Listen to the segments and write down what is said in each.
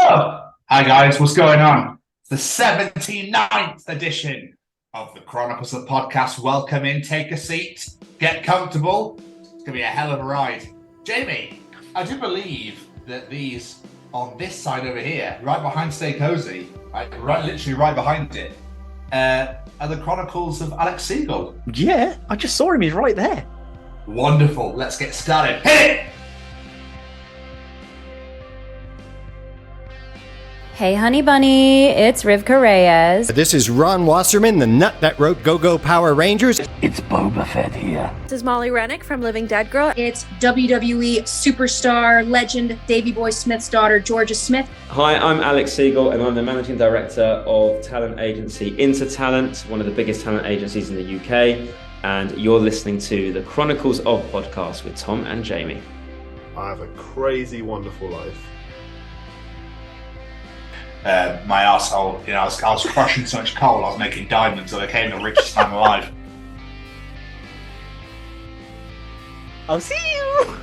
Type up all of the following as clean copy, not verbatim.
Oh, hi guys, what's going on? It's the 79th edition of the Chronicles of Podcast. Welcome in, take a seat, get comfortable. It's going to be a hell of a ride. Jamie, I do believe that these on this side over here, right behind Stay Cozy, literally right behind it, are the Chronicles of Alex Segal. Yeah, I just saw him, he's right there. Wonderful, let's get started. Hit it! Hey, honey bunny, it's Rivka Reyes. This is Ron Wasserman, the nut that wrote Go-Go Power Rangers. It's Boba Fett here. This is Molly Rennick from Living Dead Girl. It's WWE superstar, legend, Davey Boy Smith's daughter, Georgia Smith. Hi, I'm Alex Segal, and I'm the Managing Director of talent agency Inter Talent, one of the biggest talent agencies in the UK. And you're listening to the Chronicles of Podcast with Tom and Jamie. I have a crazy, wonderful life. My arsehole, I was crushing so much coal, I was making diamonds, and I became the richest man alive. I'll see you!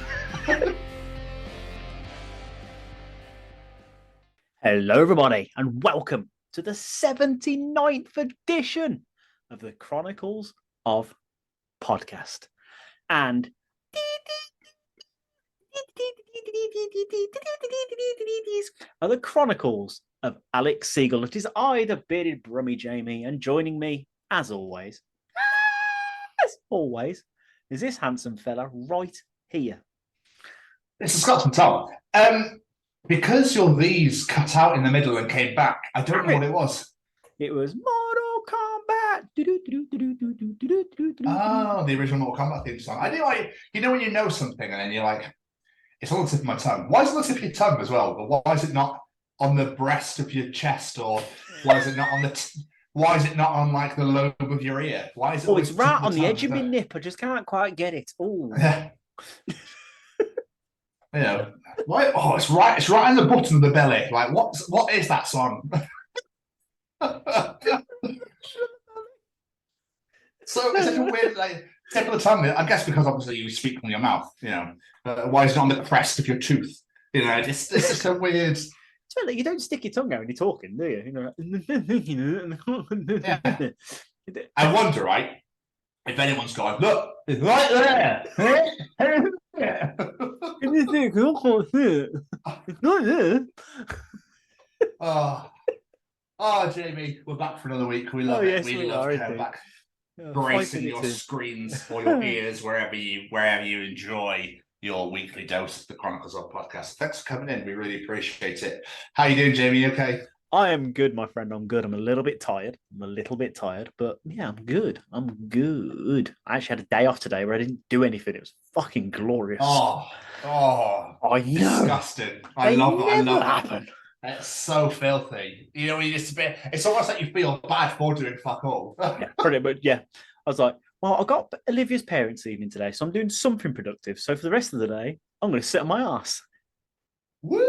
Hello, everybody, and welcome to the 79th edition of the Chronicles of Podcast. And are the Chronicles of Alex Segal. It is I, the bearded brummy Jamie, and joining me, as always, is this handsome fella right here. This is Scott from Tom. Because your these cut out in the middle and came back, I don't know what it was. It was Mortal Kombat. Oh, the original Mortal Kombat theme song. I do like, when you know something and then you're like, it's on the tip of my tongue. Why is it on the tip of your tongue as well? But why is it not on the breast of your chest, or why is it not on why is it not on like the lobe of your ear? Why is it? Oh, it's right on the edge of my nip. I just can't quite get it. Oh, why? Oh, it's right. It's right on the bottom of the belly. Like, what is that song? So it's such a weird tip of the tongue. I guess because obviously you speak from your mouth. Why is it on the crest of your tooth? It's just a weird. It's like you don't stick your tongue out when you're talking, do you? Yeah. I wonder, right, if anyone's going, look, it's right there. It's not there. Oh, Jamie, we're back for another week. We love it. Yes, we love to have back. Bracing your screens or your ears wherever you enjoy your weekly dose of the Chronicles of Podcast. Thanks for coming in. We really appreciate it. How you doing, Jamie? You okay? I am good, my friend. I'm good. I'm a little bit tired, but yeah, I'm good. I actually had a day off today where I didn't do anything. It was fucking glorious. Oh, I know. Disgusting. I love it. It's so filthy. It's almost like you feel bad for doing fuck all. Yeah, pretty much. Yeah. I was like, well, I got Olivia's parents' evening today, so I'm doing something productive. So for the rest of the day, I'm going to sit on my ass. Woo!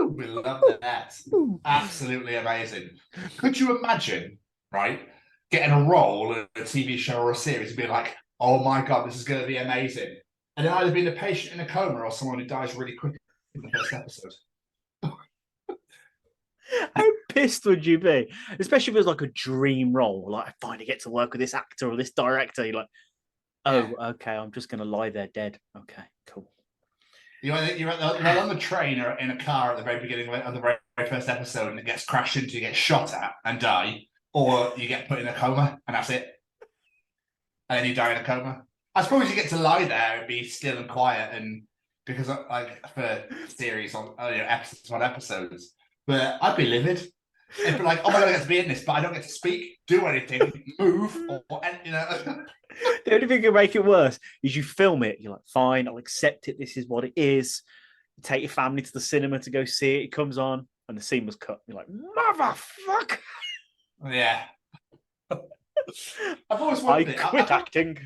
We love that. Absolutely amazing. Could you imagine, right, getting a role in a TV show or a series and being like, oh my God, this is going to be amazing. And then either being a patient in a coma or someone who dies really quick in the first episode. How pissed would you be? Especially if it was like a dream role. Like, I finally get to work with this actor or this director. You're like, oh, okay, I'm just going to lie there dead. Okay, cool. You're on the train or in a car at the very beginning of the very first episode and it gets crashed into, you get shot at and die, or you get put in a coma and that's it. And then you die in a coma. I suppose you get to lie there and be still and quiet, and because like for series on episodes. But I'd be livid. It'd be like, oh my God, I get to be in this, but I don't get to speak, do anything, move, or. The only thing that can make it worse is you film it. You're like, fine, I'll accept it. This is what it is. You take your family to the cinema to go see it. It comes on, and the scene was cut. You're like, motherfucker. Yeah. I've always wondered. I quit acting.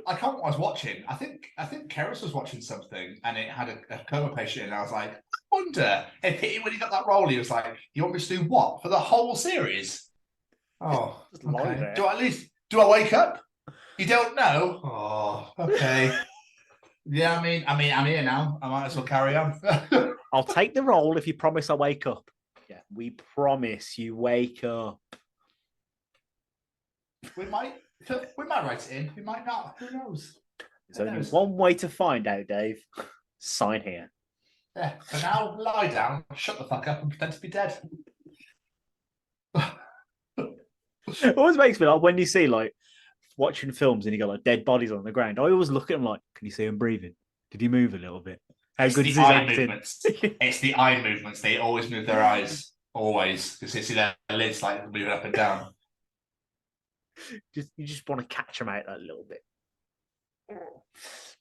I can't. I was watching. I think Keris was watching something, and it had a coma patient, and I was like, I wonder if when he got that role, he was like, "You want me to do what for the whole series?" Oh, okay. Do I wake up? You don't know? Oh, okay. Yeah, I'm here now. I might as well carry on. I'll take the role if you promise I'll wake up. Yeah, we promise you wake up. We might write it in. We might not. Who knows? There's only one way to find out, Dave. Sign here. Yeah. For now, lie down, shut the fuck up, and pretend to be dead. It always makes me laugh when you see like watching films and you got like dead bodies on the ground. I always look at them like, can you see him breathing? Did he move a little bit? How It's good the is his eye acting? movements. It's the eye movements. They always move their eyes. Always. Because you see their lids like moving up and down. You just want to catch them out that little bit.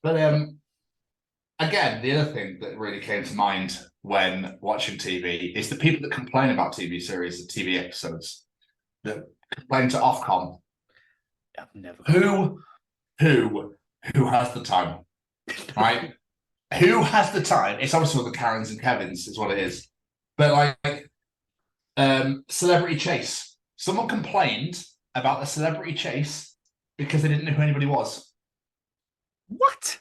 But again, the other thing that really came to mind when watching TV is the people that complain about TV series and TV episodes that complain to Ofcom. I've never. Who has the time, right? Who has the time? It's obviously all the Karens and Kevins, is what it is. But like, Celebrity Chase. Someone complained about the Celebrity Chase because they didn't know who anybody was. What?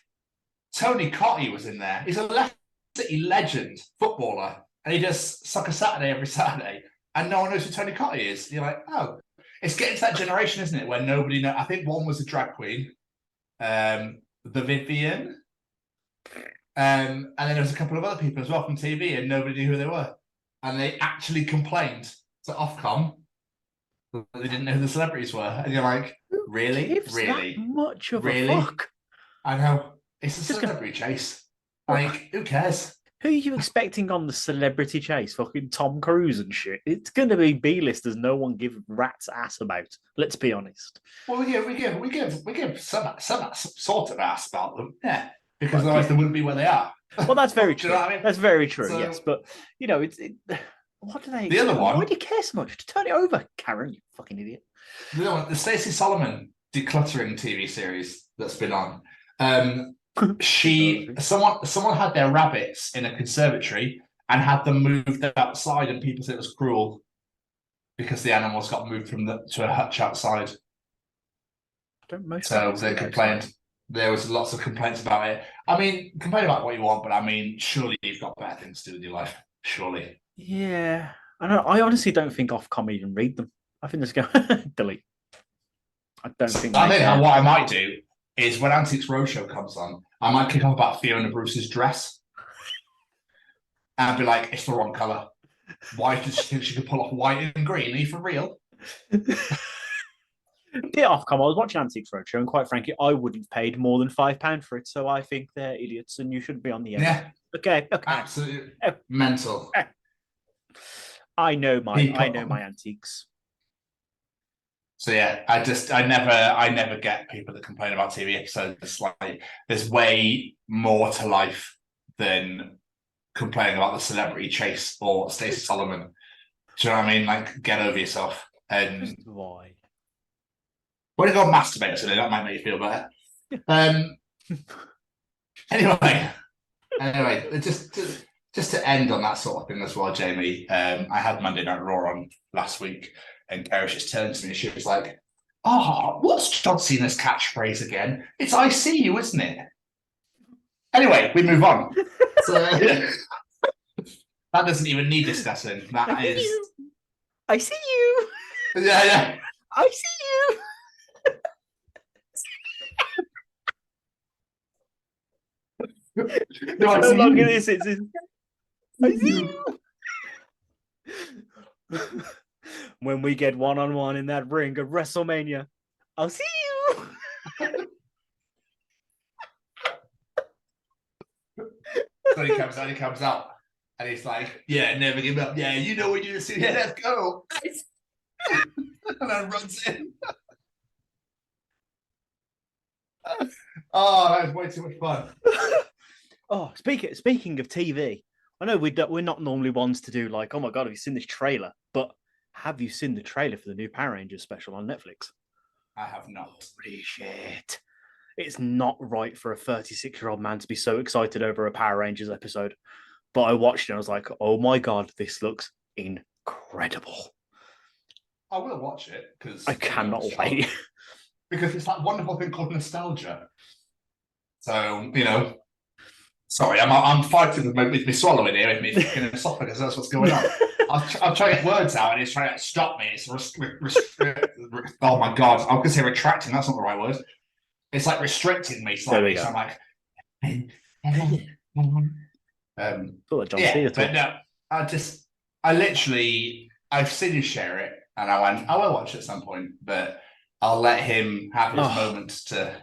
Tony Cottee was in there. He's a Leicester City legend footballer, and he does Soccer Saturday every Saturday, and no one knows who Tony Cottee is. You're like, oh, it's getting to that generation, isn't it, where nobody knows. I think one was a drag queen, the Vivian, and then there was a couple of other people as well from TV, and nobody knew who they were, and they actually complained to Ofcom that they didn't know who the celebrities were, and you're like, really, really, that much of really? a fuck? I know. It's a celebrity chase. Like, who cares? Who are you expecting on the Celebrity Chase? Fucking Tom Cruise and shit. It's going to be B-listers no one gives rat's ass about. Let's be honest. Well, we give some sort of ass about them, yeah, because otherwise they wouldn't be where they are. Well, that's very Do true. you know what I mean? That's very true. So- yes, but you know, what do they? The other one- Why do you care so much? Turn it over, Karen. You fucking idiot. The other one, the Stacey Solomon decluttering TV series that's been on. Someone had their rabbits in a conservatory and had them moved outside, and people said it was cruel because the animals got moved to a hutch outside. So they complained. There was lots of complaints about it. I mean, complain about what you want, but I mean, surely you've got better things to do with your life. Surely. Yeah, I honestly don't think Ofcom even read them. I think this go delete. I don't think. I think what I might do is when Antiques Roadshow comes on, I might kick off about Fiona Bruce's dress and be like, it's the wrong colour. Why did she think she could pull off white and green? Are you for real? Dear Ofcom, I was watching Antiques Roadshow, and quite frankly, I wouldn't have paid more than £5 for it. So I think they're idiots, and you shouldn't be on the end. Yeah. Okay. Absolutely mental. I know my antiques. So yeah, I never get people that complain about TV episodes. It's like there's way more to life than complaining about the Celebrity Chase or Stacey Solomon. Do you know what I mean? Like, get over yourself. And why? When you go masturbate, so that might make you feel better. Anyway, just to end on that sort of thing as well, Jamie. I had Monday Night Raw on last week, and Kara just turned to me and she was like, "Oh, what's John Cena's catchphrase again? It's 'I see you,' isn't it?" Anyway, we move on. So that doesn't even need discussing. That is. I see you. Yeah. I see you. No longer this. It's I see you. When we get one-on-one in that ring at WrestleMania, I'll see you. So he comes out, and he's like, "Yeah, never give up. Yeah, you know what you do. Yeah, let's go." And then runs in. Oh, that was way too much fun. Oh, speaking of TV, I know we're not normally ones to do like, oh my god, have you seen this trailer? But have you seen the trailer for the new Power Rangers special on Netflix? I have not. Holy shit. It's not right for a 36-year-old man to be so excited over a Power Rangers episode. But I watched it and I was like, oh my god, this looks incredible. I will watch it because I cannot wait. Because it's that wonderful thing called nostalgia. So, sorry, I'm fighting with me swallowing here with me fucking esophagus. That's what's going on. I'll try to get words out, and it's trying to stop me. It's oh my god! I'm going to say retracting. That's not the right word. It's like restricting me slightly. So I'm like, yeah, but no, I've seen you share it, and I went, I will watch it at some point, but I'll let him have his moments to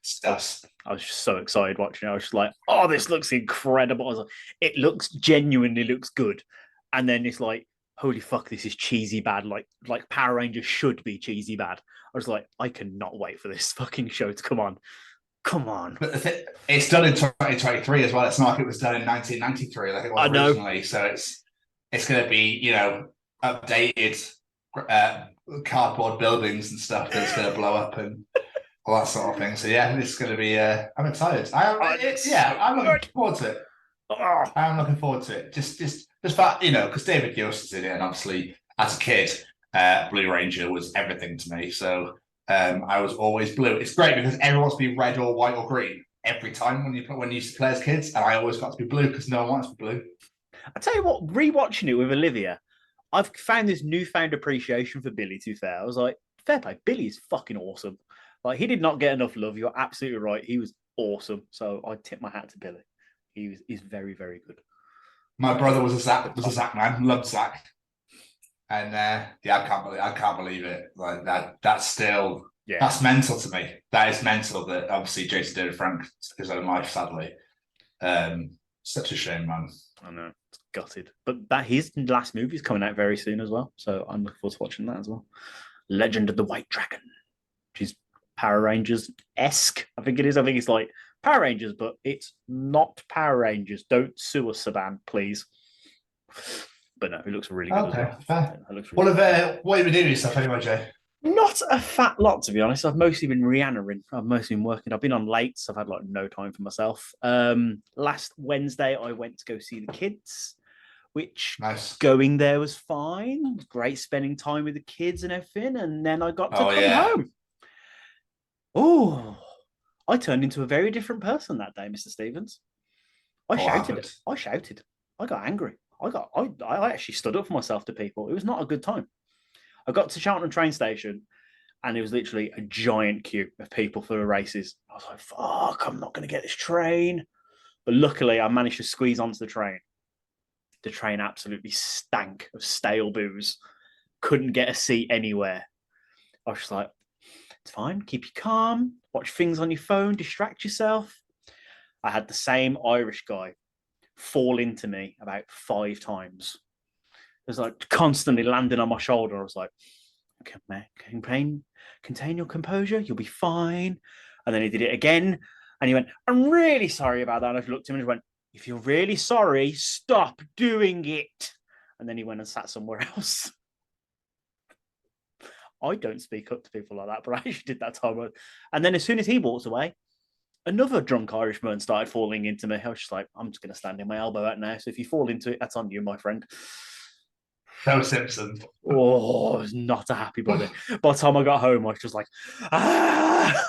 discuss. I was just so excited watching it. I was just like, oh, this looks incredible. I was like, it genuinely looks good. And then it's like, holy fuck, this is cheesy bad. Like Power Rangers should be cheesy bad. I was like, I cannot wait for this fucking show to come on. Come on. But it's done in 2023 as well. It's not like it was done in 1993 like it was originally. So it's going to be, updated cardboard buildings and stuff that's going to blow up and all that sort of thing. So yeah, it's going to be. I'm excited. I'm looking forward to it. I'm looking forward to it. Just that, because David Yost is in it, and obviously as a kid, Blue Ranger was everything to me. So I was always blue. It's great because everyone wants to be red or white or green every time when you play as kids, and I always got to be blue because no one wants to be blue. I tell you what, rewatching it with Olivia, I've found this newfound appreciation for Billy. To be fair, I was like, fair play, Billy is fucking awesome. Like, he did not get enough love. You're absolutely right. He was awesome. So I tip my hat to Billy. He's very, very good. My brother was a Zach man. Loved Zach. And I can't believe it. Like that's still that's mental to me. That is mental that obviously Jason David Frank took his own life, sadly. Such a shame, man. I know, it's gutted. But his last movie is coming out very soon as well. So I'm looking forward to watching that as well. Legend of the White Dragon, which is Power Rangers-esque. I think it is. I think it's like Power Rangers, but it's not Power Rangers. Don't sue us, Saban, please. But no, it looks really good. Okay, as well. fair. Yeah, what have you been doing with yourself anyway, Jay? Not a fat lot, to be honest. I've mostly been Rihanna-ing. I've mostly been working. I've been on late, so I've had like no time for myself. Last Wednesday, I went to go see the kids, which going there was fine. It was great spending time with the kids and everything. And then I got to come home. Oh, I turned into a very different person that day, Mr. Stevens. I shouted. I got angry. I actually stood up for myself to people. It was not a good time. I got to Cheltenham train station and it was literally a giant queue of people for the races. I was like, fuck, I'm not going to get this train. But luckily, I managed to squeeze onto the train. The train absolutely stank of stale booze. Couldn't get a seat anywhere. I was just like, it's fine. Keep you calm. Watch things on your phone. Distract yourself. I had the same Irish guy fall into me about 5 times. It was like constantly landing on my shoulder. I was like, contain your composure. You'll be fine. And then he did it again. And he went, I'm really sorry about that. And I looked at him and he went, if you're really sorry, stop doing it. And then he went and sat somewhere else. I don't speak up to people like that, but I actually did that time. And then as soon as he walked away, another drunk Irishman started falling into me. I was just like, I'm just going to stand in my elbow out now. So if you fall into it, that's on you, my friend. No Simpson. Oh, I was not a happy buddy. By the time I got home, I was just like, ah.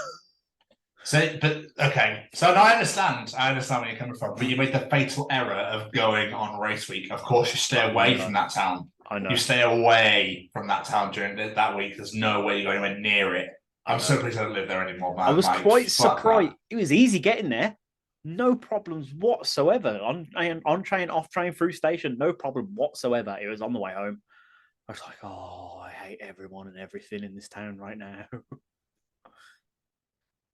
So now I understand where you're coming from, but you made the fatal error of going on race week. Of course, you stay away from that town. I know. You stay away from that town during that week. There's no way you're going anywhere near it. I'm so pleased I don't live there anymore, man. I was quite surprised. It was easy getting there. No problems whatsoever. On train, off train, through station, no problem whatsoever. It was on the way home. I was like, oh, I hate everyone and everything in this town right now.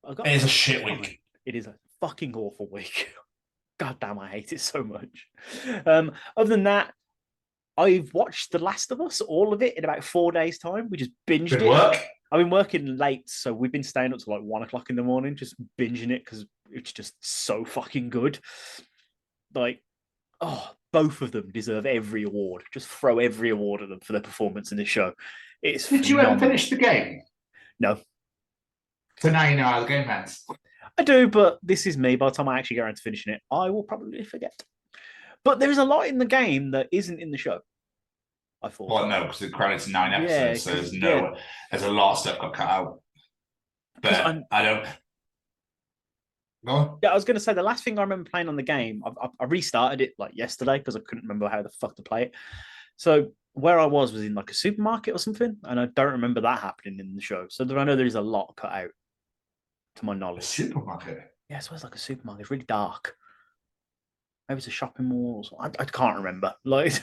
It is a shit week. It is a fucking awful week. God damn, I hate it so much. Other than that, I've watched The Last of Us, all of it, in about 4 days' time. We just binged Good it. work. I've been working late, so we've been staying up to like 1 o'clock in the morning, just binging it because it's just so fucking good. Like, both of them deserve every award. Just throw every award at them for their performance in this show. It's Did you ever finish the game? No. So now you know how the game ends. I do, but this is me. By the time I actually get around to finishing it, I will probably forget. But there is a lot in the game that isn't in the show, I thought. Well, no, because the credits 9 episodes, so there's a lot of stuff got cut out. But I don't. Go on. Yeah, I was going to say the last thing I remember playing on the game, I restarted it like yesterday because I couldn't remember how the fuck to play it. So where I was in like a supermarket or something, and I don't remember that happening in the show. So I know there's a lot cut out, to my A knowledge. supermarket. Yeah, so it's like a supermarket. It's really dark. Maybe it's a shopping mall. Or something. I can't remember. Like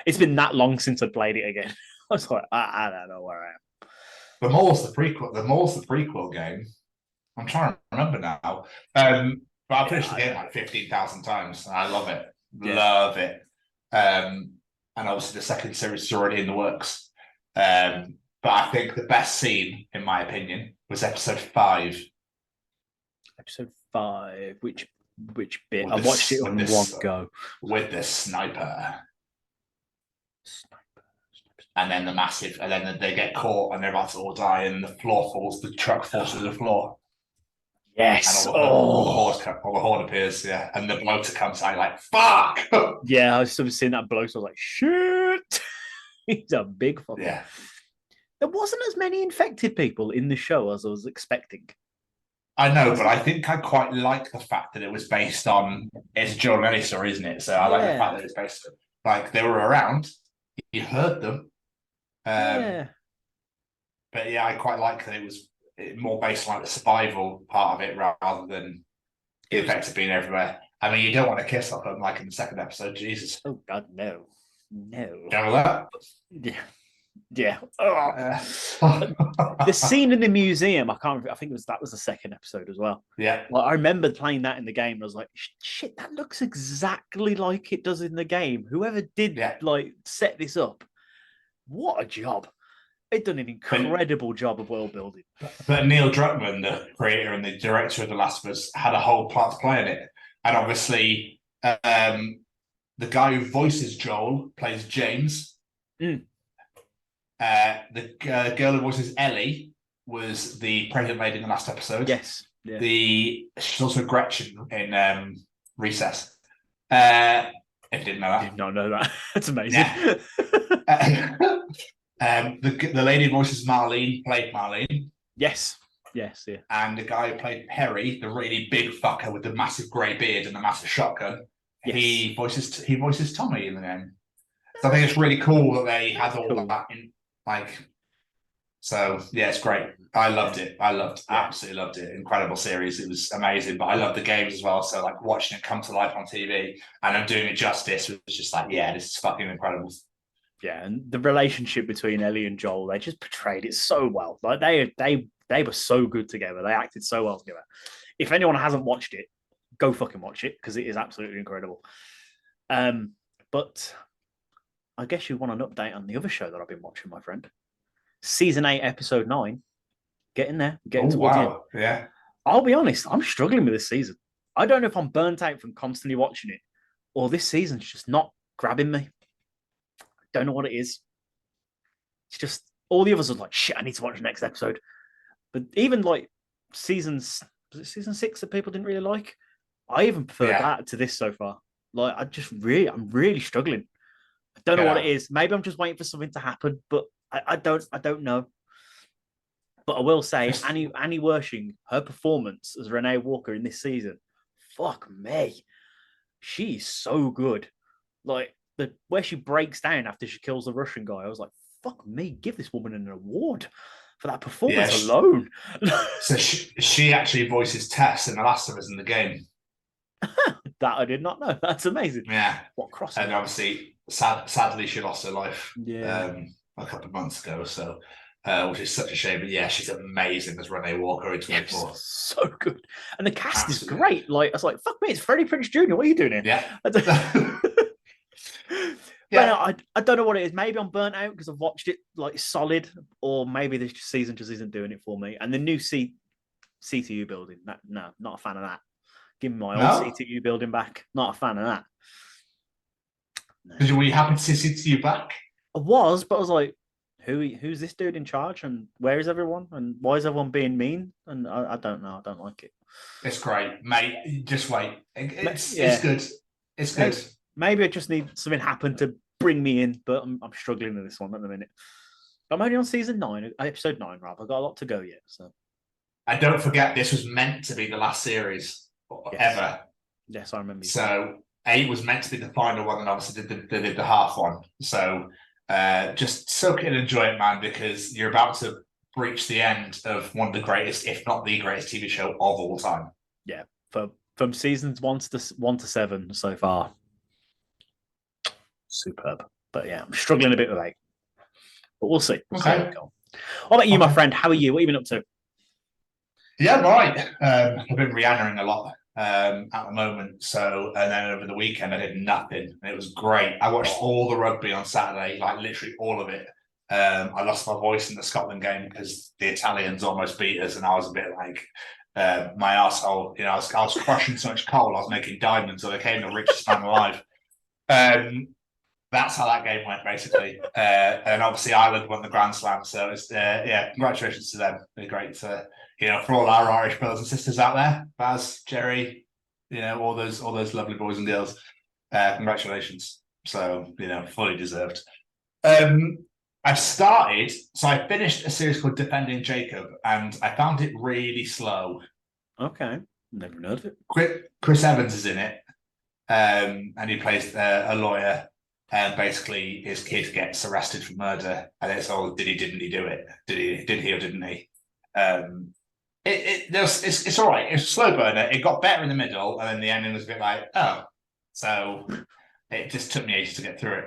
it's been that long since I played it again. I was like, I don't know where I am. The Mall's the prequel. The Mall's the prequel game. I'm trying to remember now. But I finished the game like 15,000 times, and I love it. Yeah. Love it. And obviously the second series is already in the works. But I think the best scene, in my opinion, was episode 5. Episode 5. Which bit? With I this- watched it with in this- one go. With the sniper. And then the massive, and then they get caught and they're about to all die, and the floor falls, the truck falls to the floor. Yes. And all the horde appears, yeah. And the bloater comes out like, fuck! Yeah, I was sort of seeing that bloke. So I was like, shit. He's a big fucker. Yeah. There wasn't as many infected people in the show as I was expecting. I know, but I think I quite like the fact that it was based on, it's a Joel and Ellie story, isn't it? So I like the fact that it's based on, like, they were around, you heard them. Yeah. But yeah, I quite like that it was more based on like the survival part of it rather than the effects of being everywhere. I mean, you don't want to kiss off them like in the second episode, Jesus. Oh God, no. Do you know that? Yeah. Yeah. The scene in the museum, I can't remember, I think that was the second episode as well. Yeah. Well, I remember playing that in the game. And I was like, shit, that looks exactly like it does in the game. Whoever did like set this up, what a job. They've done an incredible job of world building. But Neil Druckmann, the creator and the director of The Last of Us, had a whole plot to play in it. And obviously, the guy who voices Joel plays James. Mm. The girl who voices Ellie was the pregnant lady in the last episode. Yes. Yeah. She's also Gretchen in Recess. If you didn't know that. I did not know that. That's amazing. Yeah. The lady who voices Marlene played Marlene. Yes. Yes, yeah. And the guy who played Perry, the really big fucker with the massive grey beard and the massive shotgun, he voices Tommy in the game. So I think it's really cool that they had all that in, like. So yeah, it's great. I loved it. Absolutely loved it. Incredible series. It was amazing. But I loved the games as well. So like watching it come to life on TV and I'm doing it justice was just like, yeah, this is fucking incredible. Yeah, and the relationship between Ellie and Joel, they just portrayed it so well. Like they were so good together. They acted so well together. If anyone hasn't watched it, go fucking watch it because it is absolutely incredible. But I guess you want an update on the other show that I've been watching, my friend. Season 8, episode 9. Getting there. Getting towards the end. Yeah. I'll be honest, I'm struggling with this season. I don't know if I'm burnt out from constantly watching it or this season's just not grabbing me. Don't know what it is. It's just all the others are like, shit, I need to watch the next episode. But even like season 6 that people didn't really like, I even prefer that to this so far. Like I'm really struggling. I don't know what it is. Maybe I'm just waiting for something to happen, but I don't know. But I will say, Annie Wershing, her performance as Renee Walker in this season, fuck me, she's so good. Like where she breaks down after she kills the Russian guy, I was like, fuck me, give this woman an award for that performance alone. So she actually voices Tess in The Last of Us in the game. That I did not know. That's amazing. Yeah. What crossover? And obviously, sadly, she lost her life a couple of months ago. So, which is such a shame. But yeah, she's amazing as Renee Walker in 24. So good. And the cast is great. Like, I was like, fuck me, it's Freddie Prinze Jr. What are you doing here? Yeah. Yeah. I don't know what it is. Maybe I'm burnt out because I've watched it like solid, or maybe this season just isn't doing it for me. And the new CTU building, no, not a fan of that. Give me my old CTU building back. Not a fan of that. No. Were you happy to see CTU back? I was, but I was like, who's this dude in charge? And where is everyone? And why is everyone being mean? And I don't know. I don't like it. It's great, mate. Just wait. It's good. It's good. Maybe I just need something happen to bring me in, but I'm struggling with this one at the minute. I'm only on season 9, episode 9, rather. I've got a lot to go yet. So, and don't forget, this was meant to be the last series ever. Yes, I remember. So 8 was meant to be the final one, and obviously they did the half one. So just soak it and enjoy it, man, because you're about to reach the end of one of the greatest, if not the greatest TV show of all time. Yeah, from seasons 1 to 7 so far, superb. But yeah, I'm struggling a bit with 8, but we'll see. We'll see how we go. What about you, my friend? How are you? What have you been up to? Yeah, right. I've been Rihannaing a lot at the moment. So, and then over the weekend, I did nothing. It was great. I watched all the rugby on Saturday, like literally all of it. I lost my voice in the Scotland game because the Italians almost beat us, and I was a bit like my arsehole. You know, I was crushing so much coal, I was making diamonds, so I became the richest man alive. That's how that game went, basically. And obviously, Ireland won the Grand Slam, so it's yeah, congratulations to them. They're great for for all our Irish brothers and sisters out there, Baz, Jerry, all those lovely boys and girls. Congratulations. So fully deserved. I finished a series called Defending Jacob, and I found it really slow. Okay, never heard of it. Chris Evans is in it, and he plays a lawyer. And basically, his kid gets arrested for murder, and it's all did he do it? Did he or didn't he? It's all right. It's a slow burner. It got better in the middle, and then the ending was a bit like, oh. So it just took me ages to get through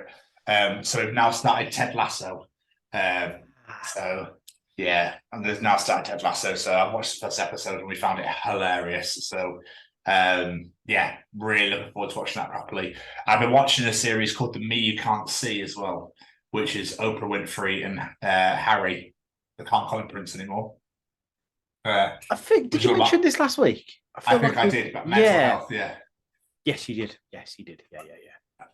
it. So we've now started Ted Lasso. So yeah, and there's now started Ted Lasso. So I watched the first episode, and we found it hilarious. So yeah, really looking forward to watching that properly. I've been watching a series called The Me You Can't See as well, which is Oprah Winfrey and Harry. I can't call him Prince anymore. I think did you mention this last week? I think I did, but mental health, yeah. Yes, you did. Yeah.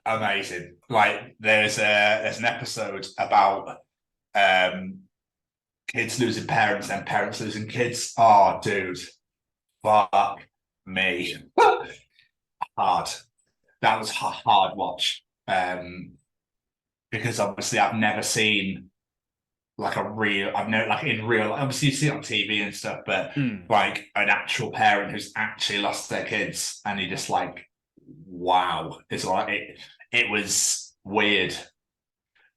Amazing. Like there's an episode about kids losing parents and parents losing kids. Oh, dude, fuck me. Hard. That was a hard watch. Because obviously I've never seen obviously you see it on TV and stuff, but like an actual parent who's actually lost their kids, and you just like, wow. It's like it was weird.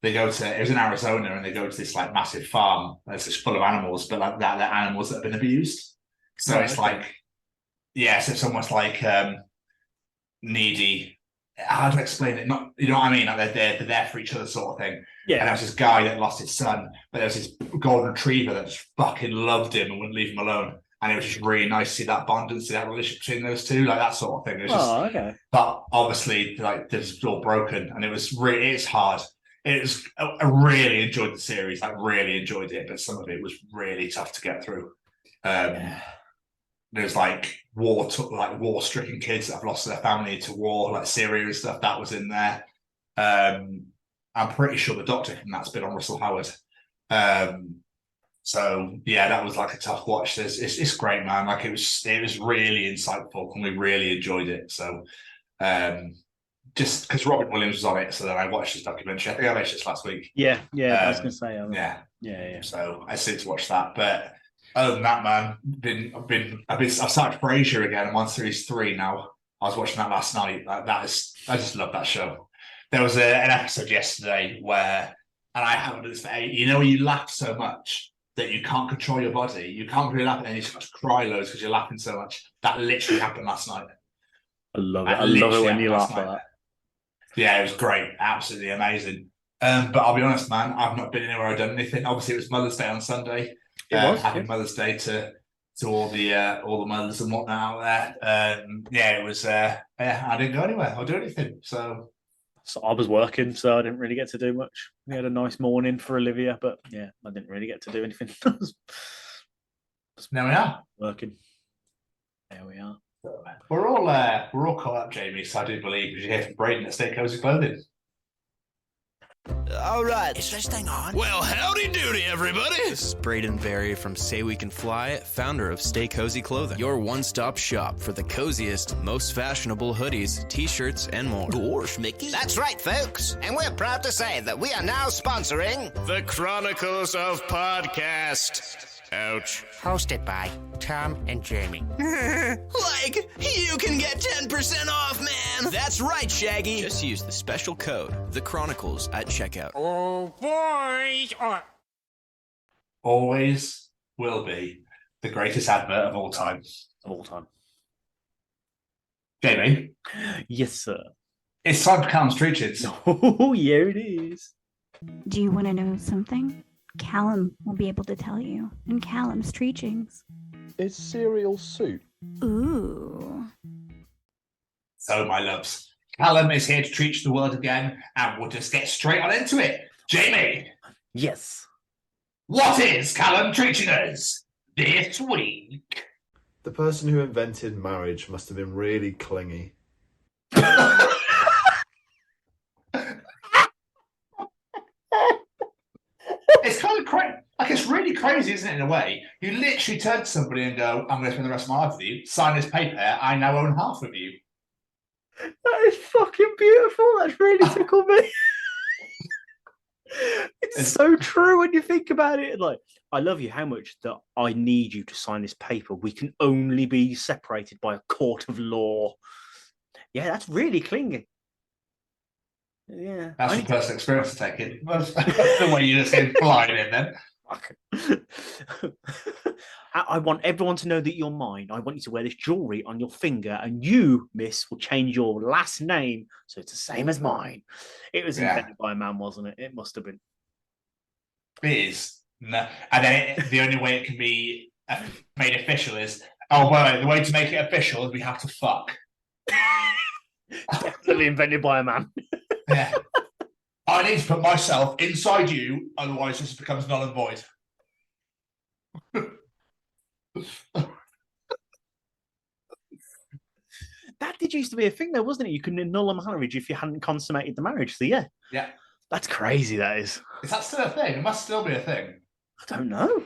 It was in Arizona, and they go to this like massive farm that's just full of animals, but like they're animals that have been abused. So it's like, yeah, so it's almost like needy. How to explain it? Not, you know what I mean? Like they're there for each other, sort of thing. Yeah. And there was this guy that lost his son, but there was this golden retriever that just fucking loved him and wouldn't leave him alone. And it was just really nice to see that bond and see that relationship between those two, like that sort of thing. It was okay. But obviously, like this was all broken, and it's hard. I really enjoyed the series, like really enjoyed it, but some of it was really tough to get through. There's like war-stricken kids that have lost their family to war, like Syria and stuff. That was in there. I'm pretty sure the doctor from that's been on Russell Howard. So yeah, that was like a tough watch. It's great, man. Like it was really insightful, and we really enjoyed it. So just because Robin Williams was on it, so then I watched this documentary. I think I mentioned this last week. Yeah. I was gonna say. Yeah. So I seem to watch that, but other than that, man, I've started Frasier again. I'm on series 3 now. I was watching that last night. I just love that show. There was an episode yesterday where, and I haven't done this for 8. When you laugh so much that you can't control your body, you can't really laugh, and then you start to cry loads because you're laughing so much. That literally happened last night. I love it. I love it when you laugh at that. Yeah, it was great, absolutely amazing. But I'll be honest, man, I've not been anywhere or done anything. Obviously, it was Mother's Day on Sunday. Happy Mother's Day to all the mothers and whatnot out there. It was. I didn't go anywhere or do anything. So I was working, so I didn't really get to do much. We had a nice morning for Olivia, but yeah, I didn't really get to do anything. There we are. Working. There we are. We're all caught up, Jamie. So I do believe you hear from Braden at Stay Cozy Clothing. All right, is this thing on? Well, howdy doody, everybody. This is Braden Berry from Say We Can Fly, founder of Stay Cozy Clothing, your one-stop shop for the coziest, most fashionable hoodies, t-shirts, and more. Gosh, Mickey. That's right, folks. And we're proud to say that we are now sponsoring the Chronicles of Podcast. Ouch. Hosted by Tom and Jamie. Like, you can get 10% off, man! That's right, Shaggy! Just use the special code, The Chronicles, at checkout. Oh, boys! Always will be the greatest advert of all time. Of all time. Jamie, Yes, sir. it's time for Callum's Treachings. Oh, yeah, it is. Do you want to know something? Callum will be able to tell you in Callum's Treachings. Is cereal soup? Ooh. So, my loves, Callum is here to treat the world again, and we'll just get straight on into it. Jamie, Yes. what is Callum treating us this week? The person who invented marriage must have been really clingy. It's kind of crazy. Like, it's really crazy, isn't it, in a way? You literally turn to somebody and go, I'm going to spend the rest of my life with you. Sign this paper. I now own half of you. That is fucking beautiful. That's really tickled me. It's so true when you think about it. Like, I love you how much that I need you to sign this paper. We can only be separated by a court of law. Yeah, that's really clingy. Yeah. That's your personal experience to take it. That's the way you just came flying in then. I want everyone to know that you're mine. I want you to wear this jewelry on your finger, and you, miss, will change your last name so it's the same as mine. It was invented by a man, wasn't it? It must have been. It is. No. And then the only way it can be made official is, oh, well, the way to make it official is we have to fuck. Definitely invented by a man. Yeah. I need to put myself inside you, otherwise this becomes null and void. That did used to be a thing, though, wasn't it? You couldn't annul a marriage if you hadn't consummated the marriage. So yeah, that's crazy. That is. Is that still a thing? It must still be a thing. I don't know.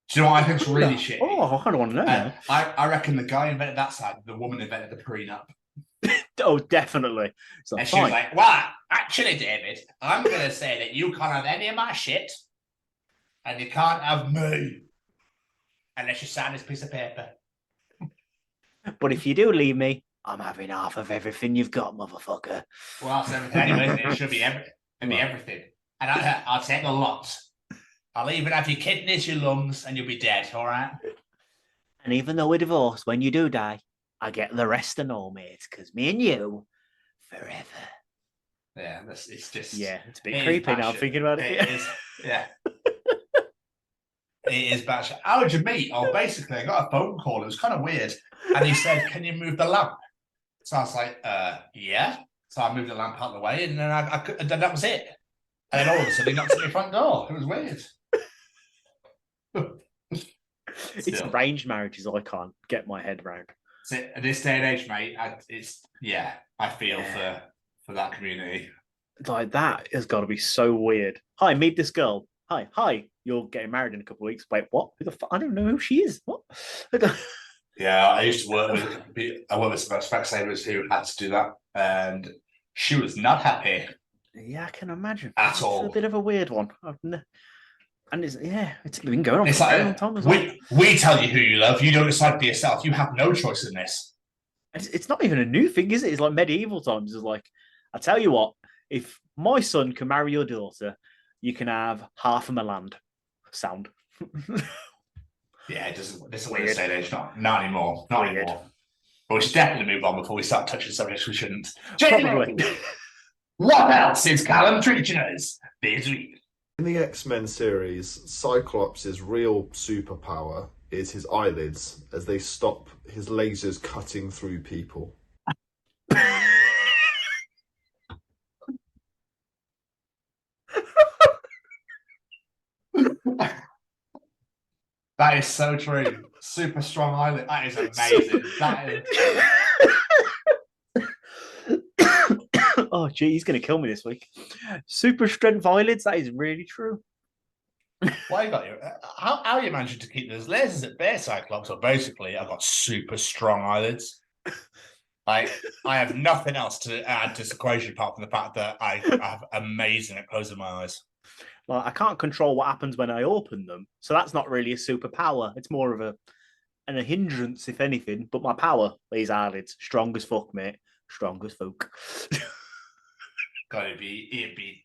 Do you know what I think's really shitty? Oh, I kind of want to know. Now. I reckon the guy invented that side, the woman invented the prenup. Oh, definitely. And she was like, well, actually, David, I'm going to say that you can't have any of my shit, and you can't have me, unless you sign this piece of paper. But if you do leave me, I'm having half of everything you've got, motherfucker. Well, that's everything anyway. It should be everything. It'll be everything. And I'll take a lot. I'll even have your kidneys, your lungs, and you'll be dead, all right? And even though we're divorced, when you do die, I get the rest and all, mate, because me and you, forever. Yeah, it's just... Yeah, it's a bit creepy now, I'm thinking about it. It is, yeah. It is bad. How did you meet? Oh, basically, I got a phone call. It was kind of weird. And he said, can you move the lamp? So I was like, yeah. So I moved the lamp out of the way, and then and then that was it. And then all of a sudden, he knocked at my front door. It was weird. It's arranged marriages I can't get my head around. So at this day and age, mate, I feel for that community. Like, that has got to be so weird. Hi, meet this girl. Hi, you're getting married in a couple of weeks. Wait, what? Who the fuck? I don't know who she is. What? Yeah, I used to work with some Specsavers who had to do that, and she was not happy. Yeah, I can imagine. At all. It's a bit of a weird one. And it's been going on it's for like, a long time as well. We tell you who you love. You don't decide for yourself. You have no choice in this. It's not even a new thing, is it? It's like medieval times. It's like, I tell you what, if my son can marry your daughter, you can have half of my land. Sound. Yeah, it doesn't. This is weird. State age, not anymore. Not anymore. But we should definitely move on before we start touching subjects we shouldn't. Probably. What else is Callum treating us this week? In the X-Men series, Cyclops' real superpower is his eyelids, as they stop his lasers cutting through people. That is so true. Super strong eyelid. That is amazing. That is... Oh, gee, he's going to kill me this week. Super strength eyelids. That is really true. Why you got you? How are you managing to keep those lasers at bay, Cyclops? So basically, I've got super strong eyelids. Like, I have nothing else to add to this equation apart from the fact that I have amazing at closing my eyes. Like, I can't control what happens when I open them, so that's not really a superpower. It's more of a hindrance, if anything. But my power, these eyelids, strong as fuck, mate. Strong as fuck. God, it'd be.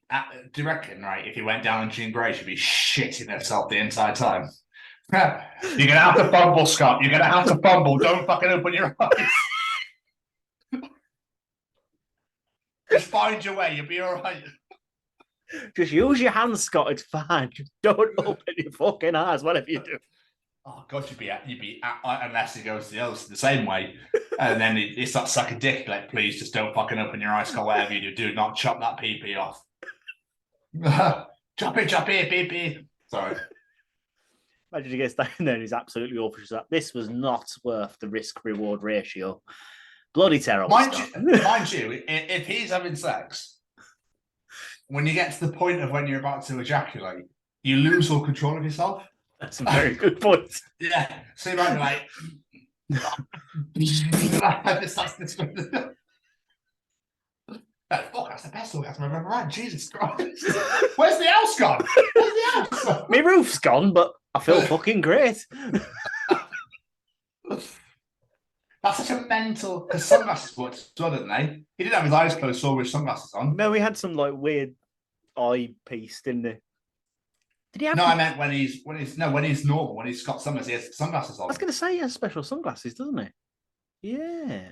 Do you reckon, right? If he went down on Jean Grey, she'd be shitting herself the entire time. You're gonna have to fumble, Scott. You're gonna have to fumble. Don't fucking open your eyes. Just find your way. You'll be all right. Just use your hands, Scott. It's fine. Just don't open your fucking eyes, whatever you do. Oh God, you'd be unless he goes the same way, and then he starts sucking dick. Like, please, just don't fucking open your eyes, Scott. Whatever you do not chop that pee off. Chop it, pee. Sorry. Imagine he gets down there and he's absolutely awful. She's like, this was not worth the risk-reward ratio. Bloody terrible. Mind you, if he's having sex, when you get to the point of when you're about to ejaculate, you lose all control of yourself. That's a very good point. Yeah. So you might be like, fuck, that's the best orgasm I've ever had. Jesus Christ. Where's the house gone? Where's the house? My roof's gone, but I feel fucking great. That's such a mental. Because sunglasses worked as well, didn't they? He didn't have his eyes closed, so with sunglasses on. No, he had some like weird eye piece, didn't he? Did he have? No, I meant when he's normal, when he's got sunglasses, he has sunglasses on. I was going to say he has special sunglasses, doesn't he? Yeah.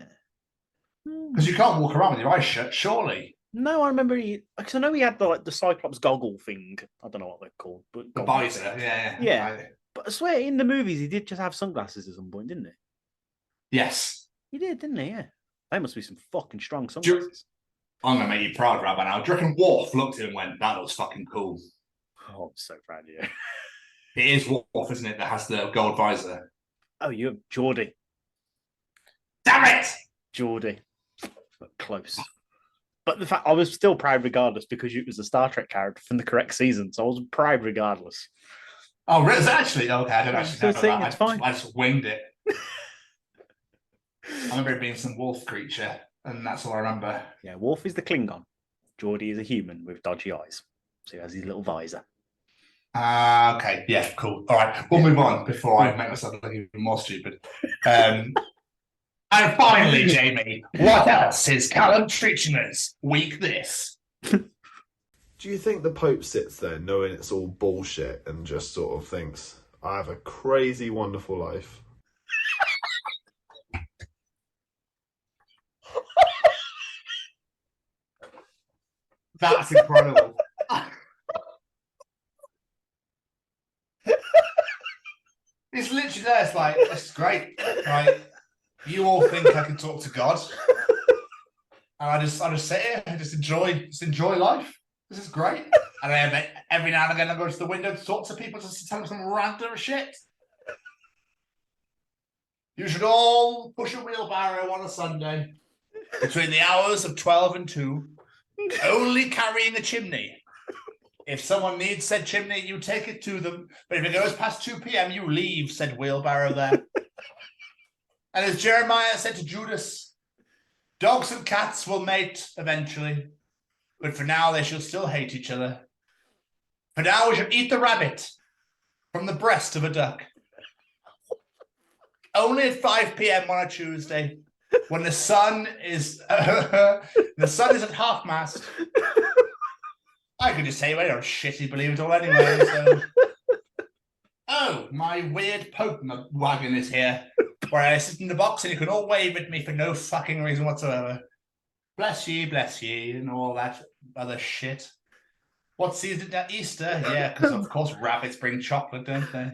Because you can't walk around with your eyes shut, surely. No, I remember because I know he had the Cyclops goggle thing. I don't know what they're called, but the visor, yeah. But I swear, in the movies, he did just have sunglasses at some point, didn't he? Yes, he did, didn't he? Yeah, they must be some fucking strong sunglasses. I'm gonna make you proud, Rabbi. Now, do you reckon Worf looked at him and went, "That looks fucking cool"? Oh, I'm so proud of you. It is Worf, isn't it? That has the gold visor. Oh, you're Geordie. Damn it, Geordie. Close. But the fact I was still proud regardless because it was a Star Trek character from the correct season, so I was proud regardless. Oh, really? Actually, okay, I don't actually know that. It's fine. I just winged it. I remember it being some wolf creature, and that's all I remember. Yeah, Worf is the Klingon. Geordie is a human with dodgy eyes, so he has his little visor. Okay, yeah, cool. All right, we'll move on before I make myself look even more stupid. And finally, Jamie, what else is Callum Treachings week this? Do you think the Pope sits there knowing it's all bullshit and just sort of thinks, I have a crazy, wonderful life? That's incredible. It's literally there. It's like, it's great, right? You all think I can talk to God, and I just sit here and just enjoy life. This is great. And then every now and again I go to the window to talk to people, just to tell them some random shit. You should all push a wheelbarrow on a Sunday between the hours of 12 and 2, only carrying a chimney. If someone needs said chimney, you take it to them. But if it goes past 2 p.m., you leave said wheelbarrow there. And as Jeremiah said to Judas, dogs and cats will mate eventually, but for now they shall still hate each other. For now we shall eat the rabbit from the breast of a duck. Only at 5 p.m. on a Tuesday, when the sun is at half mast. I could just say, well, you're shitty, believe it all anyway. So. Oh, my weird Pope wagon is here, where I sit in the box and you can all wave at me for no fucking reason whatsoever. Bless ye, and all that other shit. What season at Easter? Yeah, because of course rabbits bring chocolate, don't they?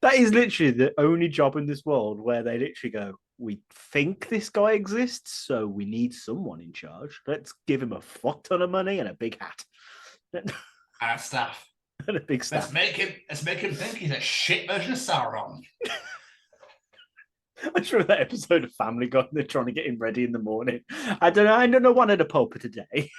That is literally the only job in this world where they literally go, we think this guy exists, so we need someone in charge. Let's give him a fuck ton of money and a big hat. And a staff. And a big staff. Let's make him think he's a shit version of Sauron. I'm sure that episode of Family Guy, they're trying to get him ready in the morning. I don't know one at a pulpit today.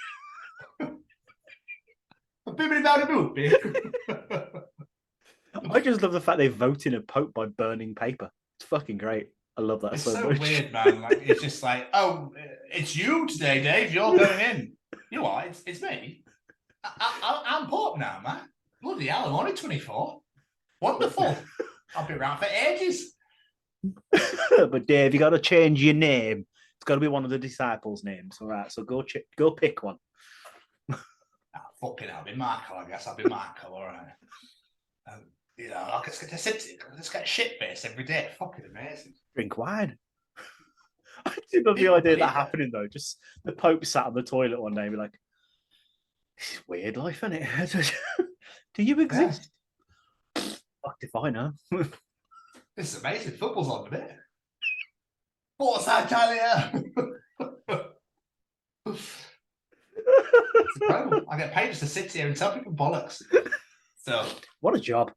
I just love the fact they vote in a pope by burning paper. It's fucking great. I love that it's so so much. weird, man. Like it's just like, oh, It's you today, Dave. You're going in. You are. It's me. I'm Pope now, man. Bloody hell, I'm only 24. Wonderful. I'll be around for ages. But Dave, you got to change your name. It's got to be one of the disciples' names. All right, so go pick one. Fucking hell, I'll be Marco, I guess. I'll be Marco, all right. I'll just get to sit, let's get shit-faced every day. Fucking amazing. Drink wine. I do love the idea of that happening, though. Just the Pope sat on the toilet one day and be like, this is weird life, isn't it? Do you exist? Yeah. Fucked if I know. This is amazing. Football's on a bit. Forza Italia! It's incredible. I get paid just to sit here and tell people bollocks. So, what a job.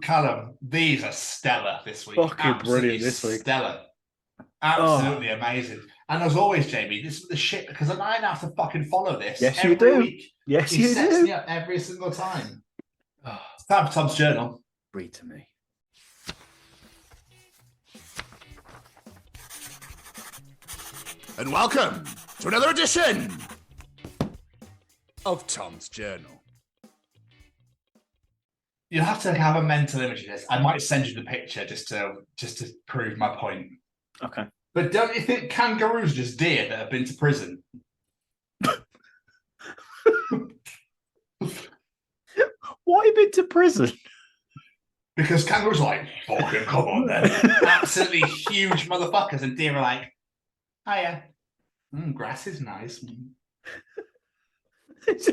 Callum, these are stellar this week. Fucking absolutely brilliant this week. Stellar. Absolutely amazing. And as always, Jamie, this is the shit because I have to fucking follow this. Yes, every you do. Week. Yes, he you sets do. me up every single time. It's time for Tom's journal. Read to me. And welcome to another edition of Tom's Journal. You'll have to have a mental image of this. I might send you the picture just to prove my point. Okay. But don't you think kangaroos are just deer that have been to prison? Why you been to prison? Because kangaroos are like, fucking come on then. Absolutely huge motherfuckers. And deer are like, hiya. Grass is nice. It's